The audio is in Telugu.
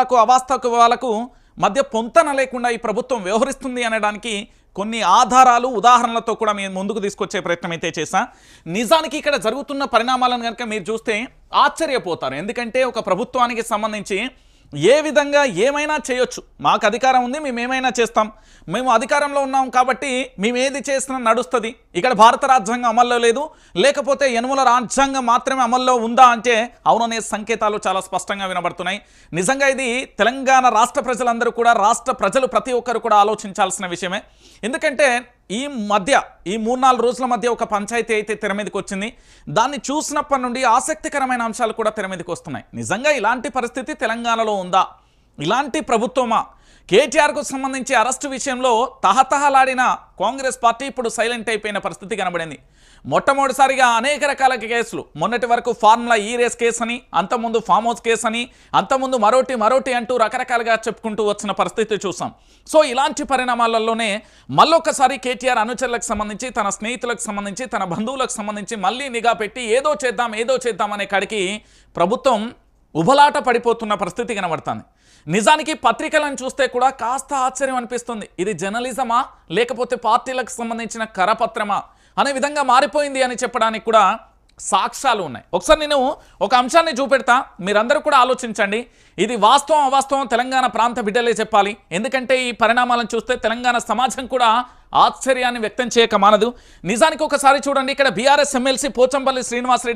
అవాస్తవాలకు మధ్య పొంతన లేకుండా ఈ ప్రభుత్వం వ్యవహరిస్తుంది అనడానికి కొన్ని ఆధారాలు ఉదాహరణలతో కూడా మేము ముందుకు తీసుకొచ్చే ప్రయత్నం అయితే చేశా. నిజానికి ఇక్కడ జరుగుతున్న పరిణామాలను కనుక మీరు చూస్తే ఆశ్చర్యపోతారు. ఎందుకంటే ఒక ప్రభుత్వానికి సంబంధించి ఏ విధంగా ఏమైనా చేయొచ్చు, మాకు అధికారం ఉంది, మేము ఏమైనా చేస్తాం, మేము అధికారంలో ఉన్నాం కాబట్టి మేము ఏది చేసినా నడుస్తుంది, ఇక్కడ భారత రాజ్యాంగం అమల్లో లేదు, లేకపోతే యనుమల రాజ్యాంగం మాత్రమే అమల్లో ఉందా అంటే అవుననే సంకేతాలు చాలా స్పష్టంగా వినబడుతున్నాయి. నిజంగా ఇది తెలంగాణ రాష్ట్ర ప్రజలందరూ కూడా, రాష్ట్ర ప్రజలు ప్రతి ఒక్కరు కూడా ఆలోచించాల్సిన విషయమే. ఎందుకంటే ఈ 3-4 రోజుల మధ్య ఒక పంచాయతీ అయితే తెర మీదకి వచ్చింది. దాన్ని చూసినప్పటి నుండి ఆసక్తికరమైన అంశాలు కూడా తెర మీదకి వస్తున్నాయి. నిజంగా ఇలాంటి పరిస్థితి తెలంగాణలో ఉందా? ఇలాంటి ప్రభుత్వమా? కేటీఆర్కు సంబంధించి అరెస్టు విషయంలో తహతహలాడిన కాంగ్రెస్ పార్టీ ఇప్పుడు సైలెంట్ అయిపోయిన పరిస్థితి కనబడింది. మొట్టమొదటిసారిగా అనేక రకాల కేసులు, మొన్నటి వరకు ఫార్ములా ఈ రేస్ కేసు అని, అంతకుముందు ఫామ్ హౌస్ కేసు అని, అంతకుముందు మరోటి అంటూ రకరకాలుగా చెప్పుకుంటూ వచ్చిన పరిస్థితి చూసాం. సో ఇలాంటి పరిణామాలలోనే మళ్ళొక్కసారి కేటీఆర్ అనుచరులకు సంబంధించి, తన స్నేహితులకు సంబంధించి, తన బంధువులకు సంబంధించి మళ్ళీ నిఘా పెట్టి ఏదో చేద్దాం అనే కాడికి ప్రభుత్వం ఉబలాట పడిపోతున్న పరిస్థితి కనబడుతుంది. నిజానికి పత్రికలను చూస్తే కూడా కాస్త ఆశ్చర్యం అనిపిస్తుంది. ఇది జర్నలిజమా లేకపోతే పార్టీలకు సంబంధించిన కరపత్రమా అనే విధంగా మారిపోయింది అని చెప్పడానికి కూడా సాక్ష్యాలు ఉన్నాయి. ఒకసారి నేను ఒక అంశాన్ని చూపెడతా, మీరందరూ కూడా ఆలోచించండి. ఇది వాస్తవం అవాస్తవం తెలంగాణ ప్రాంత బిడ్డలే చెప్పాలి. ఎందుకంటే ఈ పరిణామాలను చూస్తే తెలంగాణ సమాజం కూడా ఆశ్చర్యాన్ని వ్యక్తం చేయక మానదు. నిజానికి ఒకసారి చూడండి, ఇక్కడ బీఆర్ఎస్ ఎమ్మెల్సీ పోచంపల్లి శ్రీనివాసరెడ్డి